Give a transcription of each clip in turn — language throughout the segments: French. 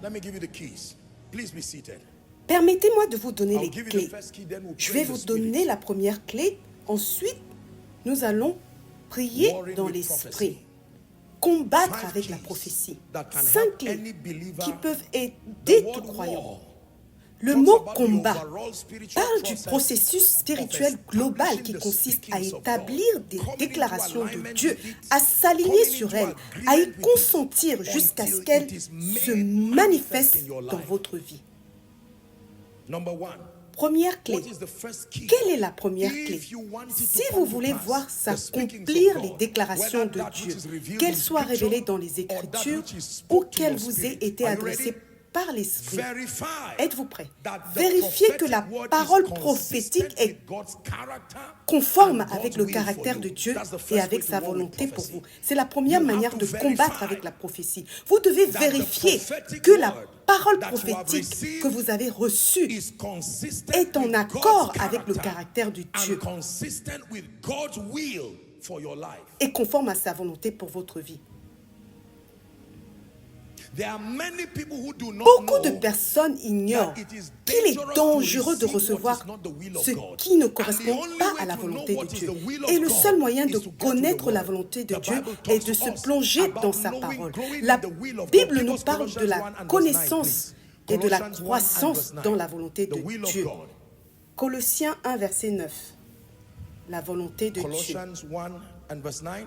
Let me give you the keys. Please be seated. Permettez-moi de vous donner les I'll give you clés. the first key, then we'll Je pray vais in the vous spirit. donner la première clé. Ensuite, nous allons prier Warring dans with l'esprit. prophecy. Combattre 5 avec la keys prophétie. that can 5 help clés any believer. qui peuvent The aider word tout croyant. war Le talks mot about the combat overall spiritual parle du process processus spirituel of global establishing qui the consiste à speakings of établir God, des coming déclarations into de alignment Dieu, with it, à s'aligner coming sur into elles, agreement à y with it, consentir jusqu'à ce until qu'elles it is se made manifest manifestent in your dans life. votre vie. Number 1. Première clé. What is the first key? Quelle est la première If clé? you want it to Si come vous to voulez pass, voir the speakings of s'accomplir God, les déclarations whether de that which Dieu, is revealed qu'elles in soient scripture révélées dans les or that Écritures which is ou spoke to qu'elles your vous spirit. aient été Are you adressées ready? par l'Esprit, Verify êtes-vous prêts? that the Vérifiez que la prophetic word parole is prophétique consistent est with God's character conforme and avec God's le will for caractère you. de Dieu That's the et first avec way sa to war with volonté pour prophecy. vous. C'est la première You have manière to de combattre verify avec la prophétie. Vous devez that the vérifier prophetic que la word parole that you have prophétique received que vous avez reçue is consistent est en with accord God's avec le character caractère de and Dieu consistent with God's will for your life. et conforme à sa volonté pour votre vie. There are many people who do not Beaucoup de know personnes ignorent that it is qu'il est dangerous dangereux to de receive what recevoir is not the will of ce God. qui ne And the correspond only pas way à la to know volonté de what is Dieu. the will of Et le God seul moyen is de to get to the connaître la word. volonté de The Dieu Bible est talks de to se us plonger about dans sa knowing, parole. growing La in the will of God. Bible Give nous us parle de Colossians 1 la and verse 9, connaissance please. et de la Colossians 1 and croissance verse 9. dans la volonté de The will of Dieu. God. Colossiens 1, verset 9. La volonté de Dieu. Colossians 1 and verse 9.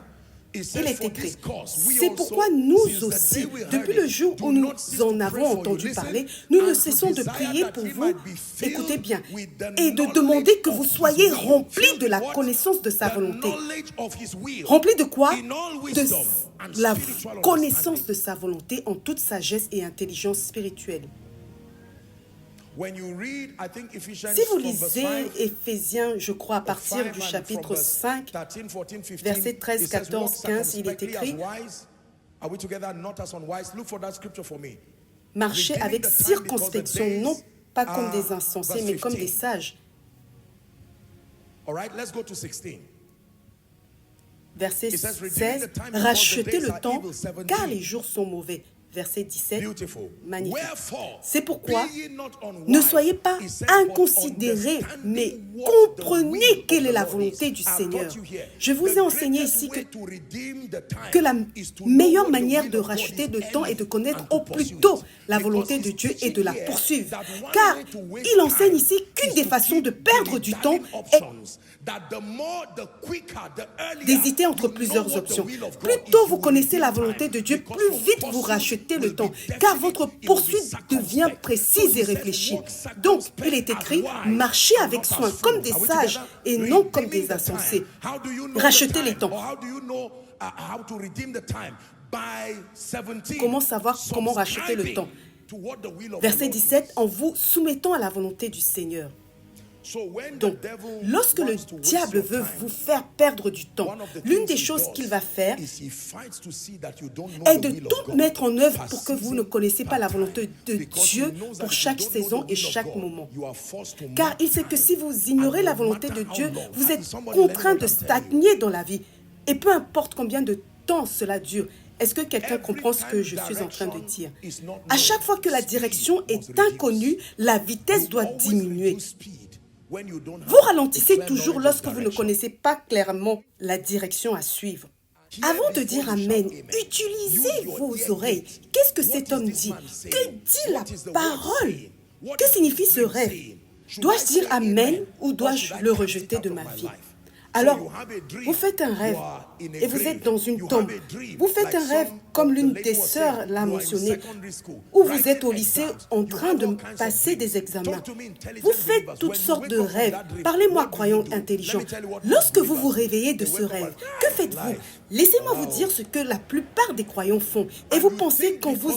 It Il says, est for écrit, this cause, we c'est also, pourquoi nous since the aussi, day we heard depuis le it, jour do où nous not cease to en pray avons for you. entendu Listen, parler, nous ne and to cessons de desire prier that pour he vous, might be filled écoutez bien, with the et de knowledge demander que of vous his soyez will. remplis Filled de with la what? connaissance de sa The volonté. knowledge of his will. Remplis de quoi? In all De wisdom and la spiritual connaissance understanding. de sa volonté en toute sagesse et intelligence spirituelle. When you read, I think Ephesians Si vous from verse lisez 5, Éphésiens, je crois, à partir 5 du and chapitre from verse 5, 13, 14, 15, versets 13, it says, 14, walk 15, il est circumspectly écrit, as wise. Are we together? Not as unwise. Look for that scripture for me. marchez Redeeming avec the time because the circonspection, days non pas comme are- des insensés, verse mais comme 15. des sages. All right, let's go to 16. Verset It says, redeeming 16, the time because the rachetez days le are temps, evil. 17. car les jours sont mauvais. Verset 17, Beautiful. magnifique. Wherefore, C'est pourquoi, be ye not unwise, ne soyez pas he says, but inconsidérés, mais understanding what the will comprenez of quelle the est la Lord volonté is. du I've Seigneur. got you here. Je vous The ai enseigné greatest ici way to redeem the time que la is to meilleure know what the manière will de of God racheter is le temps est de early connaître and to au plus pursue tôt it. la Because volonté de he's Dieu et de la teaching here poursuivre. that one Car way to waste il enseigne time ici qu'une is des to façons de keep perdre du temps dilly-dallying est options, that the more, the quicker, the earlier d'hésiter entre you know plusieurs what the options. will of God Plus is, tôt you vous will connaissez la redeem volonté time. de Dieu, Because plus your vite vous pursuit rachetez will le temps, be car definite, votre it will be poursuite devient circumspect. précise So he et says, réfléchie. walk Donc, circumspect il est as écrit, wise marchez and avec not as soin, comme fools. des Are we sages together? et non comme Redeeming des the time. insensés. How do you know Rachetez the les time? temps. Or how do you know how to redeem the time? By 17. Comment savoir comment racheter le temps? To what the will of the Verset Lord 17, is. en vous soumettant à la volonté du Seigneur. So when Donc, the devil lorsque le wants to waste diable your veut time, vous faire perdre du temps, one of the l'une things des he choses does qu'il va faire is he fights to see that you don't know est the de will of tout God mettre en œuvre per pour que vous season, ne connaissiez pas per la time. volonté de Because he Dieu knows that pour if you chaque don't know the saison et will of chaque God, moment. you are forced to Car mark il sait que time. si vous ignorez And la no volonté de matter how Dieu, long, vous is êtes somebody learning contraint what de I'm telling you? stagner dans la vie. Et peu importe combien de temps cela dure, est-ce que quelqu'un comprend ce que je suis en train de dire? À chaque fois que la direction est inconnue, la vitesse doit diminuer. Vous ralentissez toujours lorsque vous ne connaissez pas clairement la direction à suivre. Avant de dire Amen, utilisez vos oreilles. Qu'est-ce que cet homme dit? Que dit la parole? Que signifie ce rêve? Dois-je dire Amen ou dois-je le rejeter de ma vie? Alors, vous faites un rêve et vous êtes dans une tombe. Vous faites un rêve comme l'une des sœurs l'a mentionné, où vous êtes au lycée en train de passer des examens. Vous faites toutes sortes de rêves. Parlez-moi, croyants intelligents. Lorsque vous vous réveillez de ce rêve, que faites-vous? Laissez-moi vous dire ce que la plupart des croyants font. Et vous pensez qu'en vous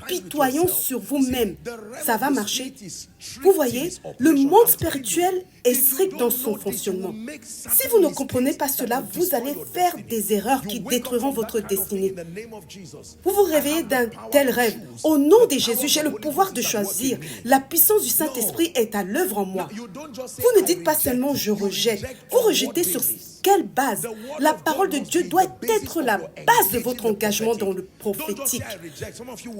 apitoyant sur vous-même, ça va marcher? Vous voyez, le monde spirituel est strict dans son fonctionnement. Si vous ne comprenez pas cela, vous allez faire des erreurs qui détruiront votre destinée. Vous vous réveillez d'un tel rêve. Au nom de Jésus, j'ai le pouvoir de choisir. La puissance du Saint-Esprit est à l'œuvre en moi. Vous ne dites pas seulement « je rejette ». Vous rejetez sur quelle base? La parole de Dieu doit être la base de votre engagement dans le prophétique.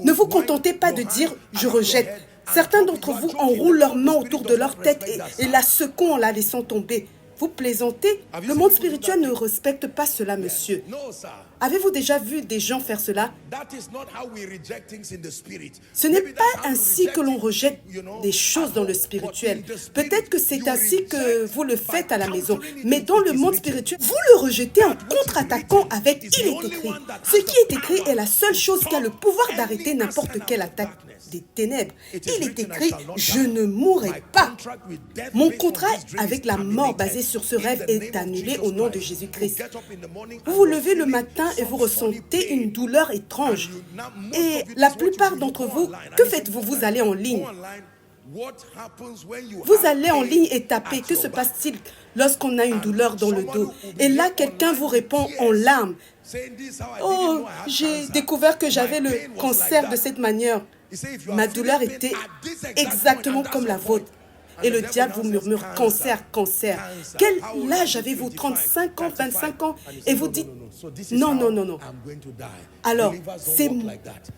Ne vous contentez pas de dire « je rejette ». Certains d'entre vous enroulent leurs mains autour de leur tête et la secouent en la laissant tomber. Vous plaisantez? Le monde spirituel ne respecte pas cela, monsieur. Avez-vous déjà vu des gens faire cela? Ce n'est pas ainsi que l'on rejette des choses dans le spirituel. Peut-être que c'est ainsi que vous le faites à la maison. Mais dans le monde spirituel, vous le rejetez en contre-attaquant avec « il est écrit ». Ce qui est écrit est la seule chose qui a le pouvoir d'arrêter n'importe quelle attaque des ténèbres. Il est écrit « je ne mourrai pas ». Mon contrat avec la mort basé sur ce rêve est annulé au nom de Jésus-Christ. Vous vous levez le matin et vous ressentez une douleur étrange. Et la plupart d'entre vous, que faites-vous? Vous allez en ligne. Vous allez en ligne et tapez. Que se passe-t-il lorsqu'on a une douleur dans le dos? Et là, quelqu'un vous répond en larmes. Oh, j'ai découvert que j'avais le cancer de cette manière. Ma douleur était exactement comme la vôtre. Et le diable vous murmure « cancer, cancer ». Quel âge avez-vous? 35 ans, 25 ans? Et vous dites « non, non, non, non ». Alors, c'est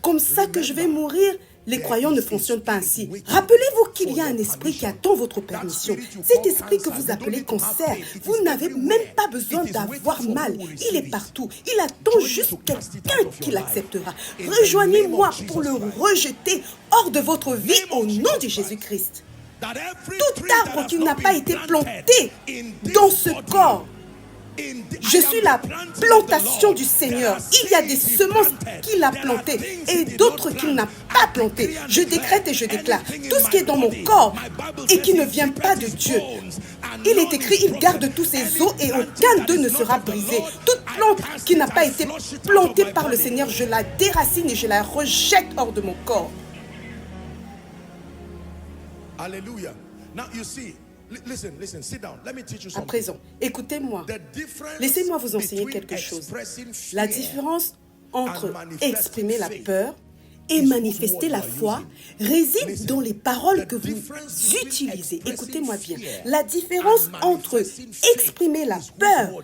comme ça que je vais mourir? Les croyants ne fonctionnent pas ainsi. Rappelez-vous qu'il y a un esprit qui attend votre permission. Cet esprit que vous appelez cancer, vous n'avez même pas besoin d'avoir mal. Il est partout. Il attend juste quelqu'un qui l'acceptera. Rejoignez-moi pour le rejeter hors de votre vie au nom de Jésus-Christ. Tout arbre qui n'a pas été planté dans ce corps, je suis la plantation du Seigneur. Il y a des semences qu'il a plantées et d'autres qu'il n'a pas plantées. Je décrète et je déclare tout ce qui est dans mon corps et qui ne vient pas de Dieu. Il est écrit, il garde tous ses os et aucun d'eux ne sera brisé. Toute plante qui n'a pas été plantée par le Seigneur, je la déracine et je la rejette hors de mon corps. Hallelujah. Now you see, listen, sit down. Let me teach you À something. présent, écoutez-moi. Laissez-moi vous enseigner quelque chose. La différence entre exprimer la peur et manifester la foi réside dans les paroles que vous utilisez. Écoutez-moi bien. La différence entre exprimer la peur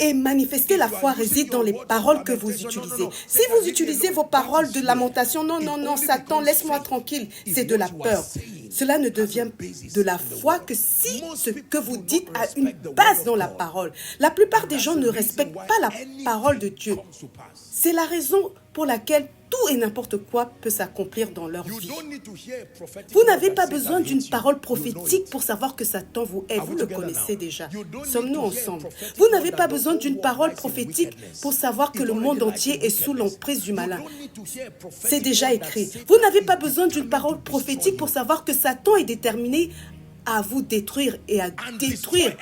et manifester la foi réside dans les paroles que vous utilisez. Si vous utilisez vos paroles de lamentation, non, non, non, Satan, laisse-moi tranquille, c'est de la peur. Cela ne devient de la foi que si ce que vous dites a une base dans la parole. La plupart des gens ne respectent pas la parole de Dieu. C'est la raison pour laquelle tout et n'importe quoi peut s'accomplir dans leur vie. Vous n'avez pas besoin d'une parole prophétique pour savoir que Satan vous hait. Vous le connaissez déjà. Sommes-nous ensemble? Vous n'avez pas besoin d'une parole prophétique pour savoir que le monde entier est sous l'emprise du malin. C'est déjà écrit. Vous n'avez pas besoin d'une parole prophétique pour savoir que Satan est déterminé à vous détruire et à détruire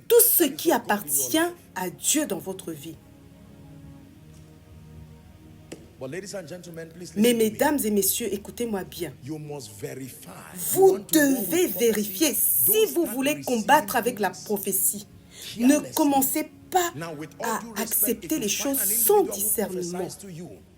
tout ce qui appartient à Dieu dans votre vie. Mais mesdames et messieurs, écoutez-moi bien. Vous devez vérifier si vous voulez combattre avec la prophétie. Ne commencez pas à accepter les choses sans discernement.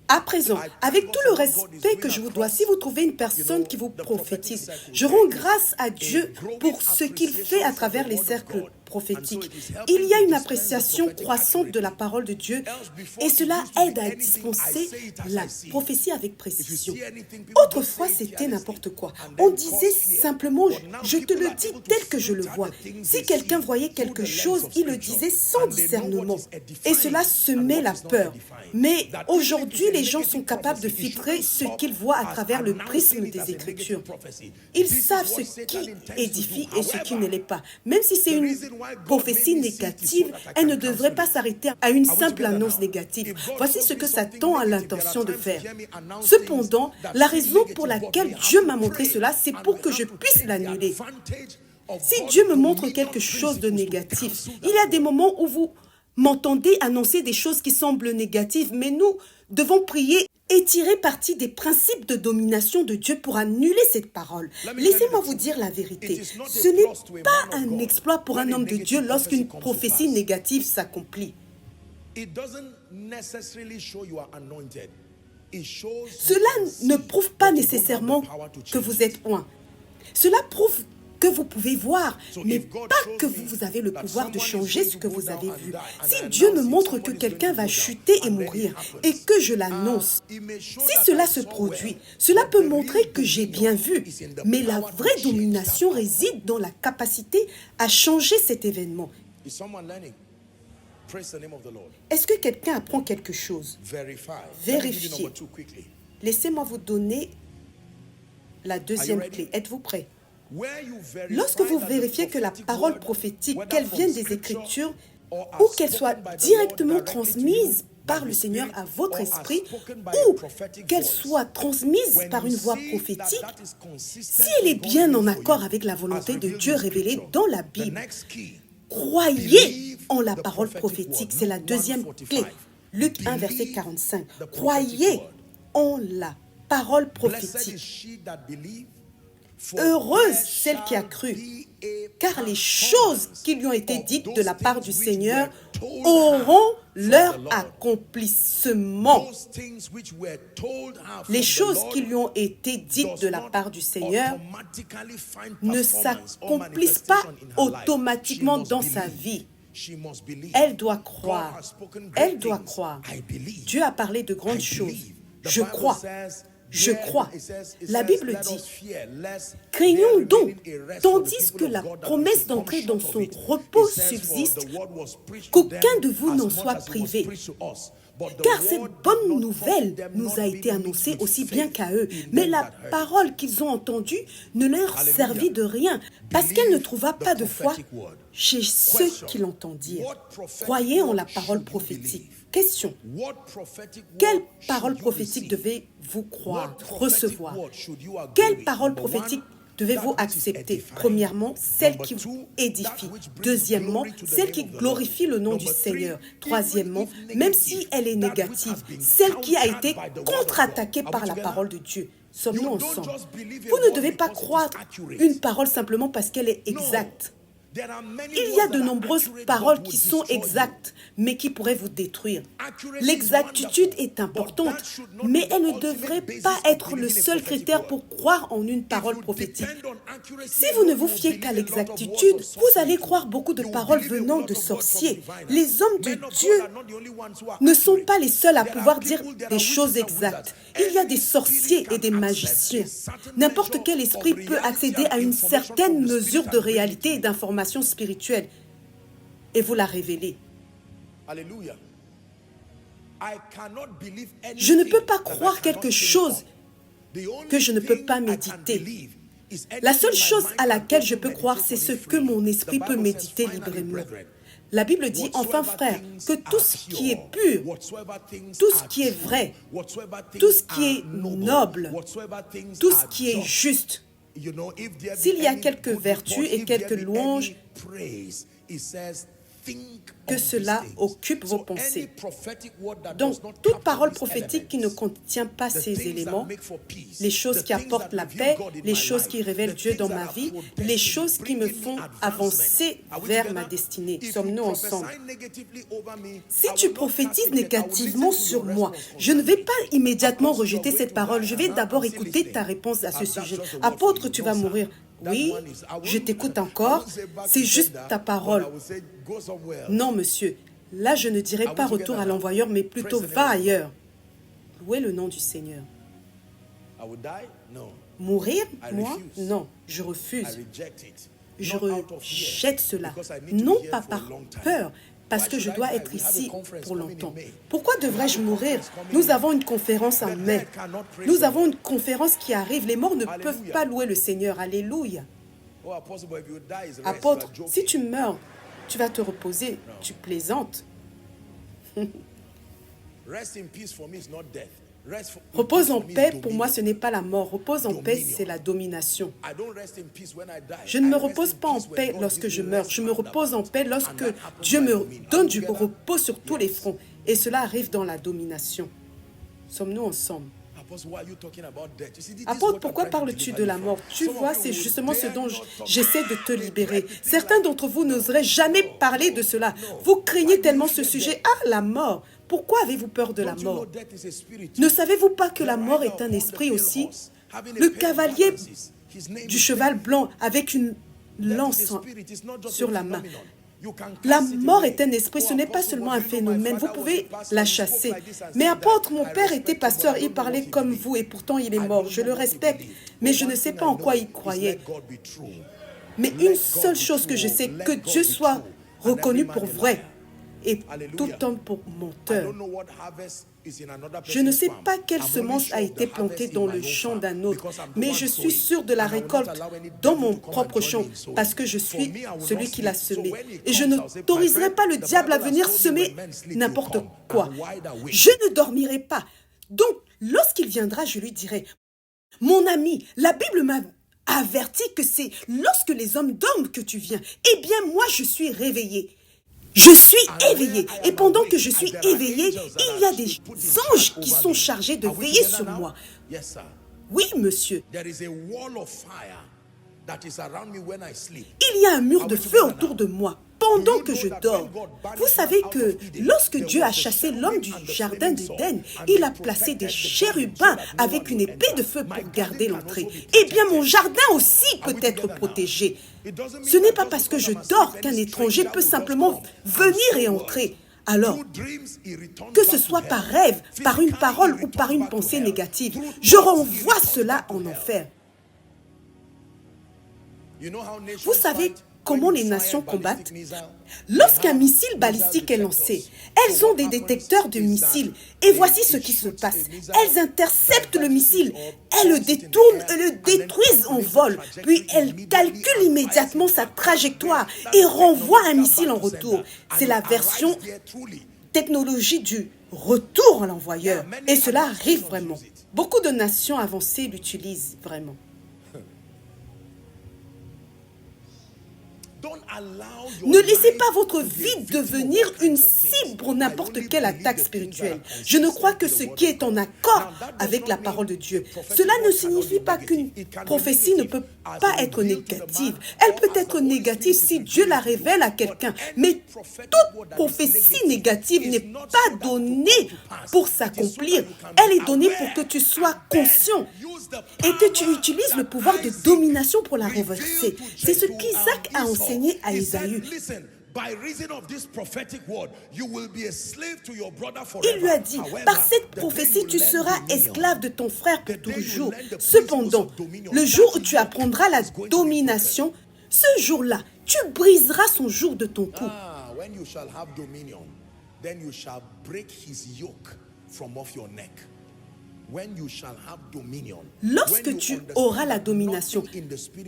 À présent, avec tout le respect que je vous dois, si vous trouvez une personne qui vous prophétise, je rends grâce à Dieu pour ce qu'il fait à travers les cercles prophétiques. Il y a une appréciation croissante de la parole de Dieu et cela aide à dispenser la prophétie avec précision. Autrefois, c'était n'importe quoi. On disait simplement, je te le dis tel que je le vois. Si quelqu'un voyait quelque chose, il le disait sans discernement. Et cela semait la peur. Mais aujourd'hui, les gens sont capables de filtrer ce qu'ils voient à travers le prisme des Écritures. Ils savent ce qui édifie et ce qui ne l'est pas. Même si c'est une prophétie négative, elle ne devrait pas s'arrêter à une simple annonce négative. Voici ce que Satan a l'intention de faire. Cependant, la raison pour laquelle Dieu m'a montré cela, c'est pour que je puisse l'annuler. Si Dieu me montre quelque chose de négatif, il y a des moments où vous m'entendez annoncer des choses qui semblent négatives, mais nous devons prier et tirer parti des principes de domination de Dieu pour annuler cette parole. Laissez-moi vous dire la vérité. Ce n'est pas un exploit pour un homme de Dieu lorsqu'une prophétie négative s'accomplit. Cela ne prouve pas nécessairement que vous êtes oint. Cela prouve que vous pouvez voir, mais pas que vous avez le pouvoir de changer ce que vous avez vu. Si Dieu me montre que quelqu'un va chuter et mourir et que je l'annonce, si cela se produit, cela peut montrer que j'ai bien vu, mais la vraie domination réside dans la capacité à changer cet événement. Est-ce que quelqu'un apprend quelque chose? Vérifiez. Laissez-moi vous donner la deuxième clé. Êtes-vous prêts? Lorsque vous vérifiez que la parole prophétique, qu'elle vienne des Écritures ou qu'elle soit directement transmise par le Seigneur à votre esprit ou qu'elle soit transmise par une voix prophétique, si elle est bien en accord avec la volonté de Dieu révélée dans la Bible, croyez en la parole prophétique. C'est la deuxième clé. Luc 1, verset 45. Croyez en la parole prophétique. Heureuse celle qui a cru, car les choses qui lui ont été dites de la part du Seigneur auront leur accomplissement. Les choses qui lui ont été dites de la part du Seigneur ne s'accomplissent pas automatiquement dans sa vie. Elle doit croire. Elle doit croire. Dieu a parlé de grandes choses. Je crois. Je crois. La Bible dit, craignons donc, tandis que la promesse d'entrer dans son repos subsiste, qu'aucun de vous n'en soit privé. Car cette bonne nouvelle nous a été annoncée aussi bien qu'à eux. Mais la parole qu'ils ont entendue ne leur servit de rien, parce qu'elle ne trouva pas de foi chez ceux qui l'entendirent. Croyez en la parole prophétique. Question. Quelle parole prophétique devez-vous croire, recevoir? Quelle parole prophétique devez-vous accepter? Premièrement, celle qui vous édifie. Deuxièmement, celle qui glorifie le nom du Seigneur. Troisièmement, même si elle est négative, celle qui a été contre-attaquée par la parole de Dieu. Sommes-nous ensemble? Vous ne devez pas croire une parole simplement parce qu'elle est exacte. Il y a de nombreuses paroles qui sont exactes, mais qui pourraient vous détruire. L'exactitude est importante, mais elle ne devrait pas être le seul critère pour croire en une parole prophétique. Si vous ne vous fiez qu'à l'exactitude, vous allez croire beaucoup de paroles venant de sorciers. Les hommes de Dieu ne sont pas les seuls à pouvoir dire des choses exactes. Il y a des sorciers et des magiciens. N'importe quel esprit peut accéder à une certaine mesure de réalité et d'information spirituelle et vous la révéler. Je ne peux pas croire quelque chose que je ne peux pas méditer. La seule chose à laquelle je peux croire, c'est ce que mon esprit peut méditer librement. La Bible dit, enfin frères, que tout ce qui est pur, tout ce qui est vrai, tout ce qui est noble, tout ce qui est juste, s'il y a quelques vertus et quelques louanges, que cela occupe vos pensées. Donc, toute parole prophétique qui ne contient pas ces éléments, les choses qui apportent la paix, les choses qui révèlent Dieu dans ma vie, les choses qui me font avancer vers ma destinée. Sommes-nous ensemble? Si tu prophétises négativement sur moi, je ne vais pas immédiatement rejeter cette parole. Je vais d'abord écouter ta réponse à ce sujet. Apôtre, tu vas mourir. Oui, je t'écoute encore. C'est juste ta parole. Non, monsieur. Là, je ne dirai pas retour à l'envoyeur, mais plutôt va ailleurs. Louez le nom du Seigneur. Mourir, moi? Non, je refuse. Je rejette cela. Non pas par peur, parce que je dois être ici pour longtemps. Pourquoi devrais-je mourir? Nous avons une conférence en mai. Nous avons une conférence qui arrive. Les morts ne peuvent pas louer le Seigneur. Alléluia. Apôtre, si tu meurs, tu vas te reposer. Tu plaisantes. Repose en paix, pour moi, ce n'est pas la mort. Repose en paix, c'est la domination. Je ne me repose pas en paix lorsque je meurs. Je me repose en paix lorsque Dieu me donne du repos sur tous les fronts. Et cela arrive dans la domination. Sommes-nous ensemble? Apôtre, pourquoi parles-tu de la mort? Tu vois, c'est justement ce dont j'essaie de te libérer. Certains d'entre vous n'oseraient jamais parler de cela. Vous craignez tellement ce sujet. Ah, la mort! Pourquoi avez-vous peur de la mort? Ne savez-vous pas que la mort est un esprit aussi? Le cavalier du cheval blanc avec une lance sur la main. La mort est un esprit, ce n'est pas seulement un phénomène. Vous pouvez la chasser. Mais apôtre, mon père était pasteur, il parlait comme vous et pourtant il est mort. Je le respecte, mais je ne sais pas en quoi il croyait. Mais une seule chose que je sais, que Dieu soit reconnu pour vrai et tout homme pour menteur. Je ne sais pas quelle semence a été plantée dans le champ d'un autre, mais je suis sûr de la récolte dans mon propre champ parce que je suis celui qui l'a semé. Et je n'autoriserai pas le diable à venir semer n'importe quoi. Je ne dormirai pas. Donc, lorsqu'il viendra, je lui dirai, mon ami, la Bible m'a averti que c'est lorsque les hommes dorment que tu viens. Eh bien, moi, je suis réveillé. Je suis éveillé. Et pendant que je suis éveillé, il y a des anges qui sont chargés de veiller sur moi. Oui, monsieur. Il y a un mur de feu autour de moi pendant que je dors. Vous savez que lorsque Dieu a chassé l'homme du jardin d'Éden, il a placé des chérubins avec une épée de feu pour garder l'entrée. Eh bien, mon jardin aussi peut être protégé. Ce n'est pas parce que je dors qu'un étranger peut simplement venir et entrer. Alors, que ce soit par rêve, par une parole ou par une pensée négative, je renvoie cela en enfer. Vous savez comment les nations combattent? Lorsqu'un missile balistique est lancé, elles ont des détecteurs de missiles. Et voici ce qui se passe. Elles interceptent le missile, elles le détournent et le détruisent en vol. Puis elles calculent immédiatement sa trajectoire et renvoient un missile en retour. C'est la version technologie du retour à l'envoyeur. Et cela arrive vraiment. Beaucoup de nations avancées l'utilisent vraiment. Ne laissez pas votre vie devenir une cible pour n'importe quelle attaque spirituelle. Je ne crois que ce qui est en accord avec la parole de Dieu. Cela ne signifie pas qu'une prophétie ne peut pas être négative. Elle peut être négative si Dieu la révèle à quelqu'un. Mais toute prophétie négative n'est pas donnée pour s'accomplir. Elle est donnée pour que tu sois conscient et que tu utilises le pouvoir de domination pour la renverser. C'est ce qu'Isaac a enseigné à Ésaü. Il lui a dit, par cette prophétie, tu seras esclave de ton frère pour toujours. Cependant, le jour où tu apprendras la domination, ce jour-là, tu briseras son joug de ton cou. Lorsque tu auras la domination,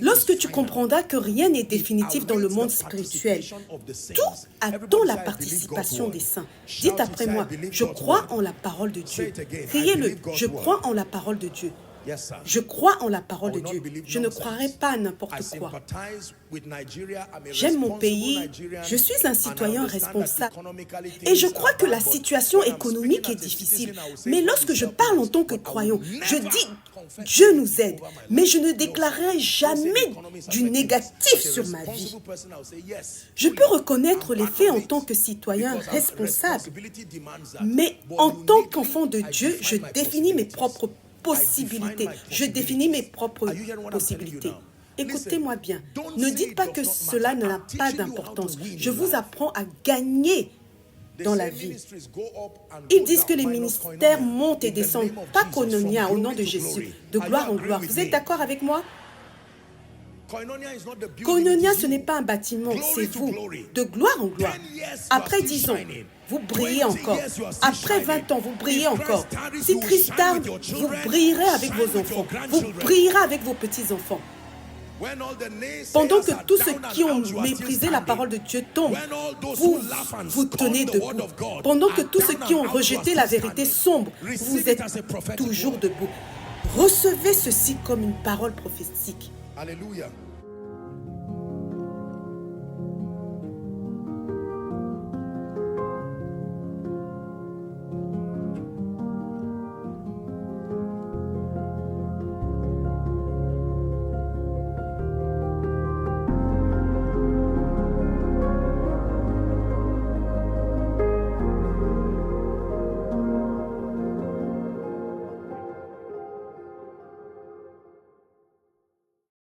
lorsque tu comprendras que rien n'est définitif dans le monde spirituel, tout attend la participation des saints. Dites après moi, je crois en la parole de Dieu. Criez-le, je crois en la parole de Dieu. Je crois en la parole de Dieu. Je ne croirai pas à n'importe quoi. J'aime mon pays. Je suis un citoyen responsable. Et je crois que la situation économique est difficile. Mais lorsque je parle en tant que croyant, je dis Dieu nous aide. Mais je ne déclarerai jamais du négatif sur ma vie. Je peux reconnaître les faits en tant que citoyen responsable. Mais en tant qu'enfant de Dieu, je définis mes propres possibilités. Je définis mes propres possibilités. Écoutez-moi bien. Ne dites pas que cela n'a pas d'importance. Je vous apprends à gagner dans la vie. Ils disent que les ministères montent et descendent, pas Koinonia, au nom de Jésus, de gloire en gloire. Vous êtes d'accord avec moi? Koinonia, ce n'est pas un bâtiment, c'est vous, de gloire en gloire. Après 10 ans, vous brillez encore. Après 20 ans, vous brillez encore. Si Christ tarde, vous brillerez avec vos enfants. Vous brillerez avec vos petits-enfants. Pendant que tous ceux qui ont méprisé la parole de Dieu tombent, vous vous tenez debout. Pendant que tous ceux qui ont rejeté la vérité sombrent, vous êtes toujours debout. Recevez ceci comme une parole prophétique. Alléluia.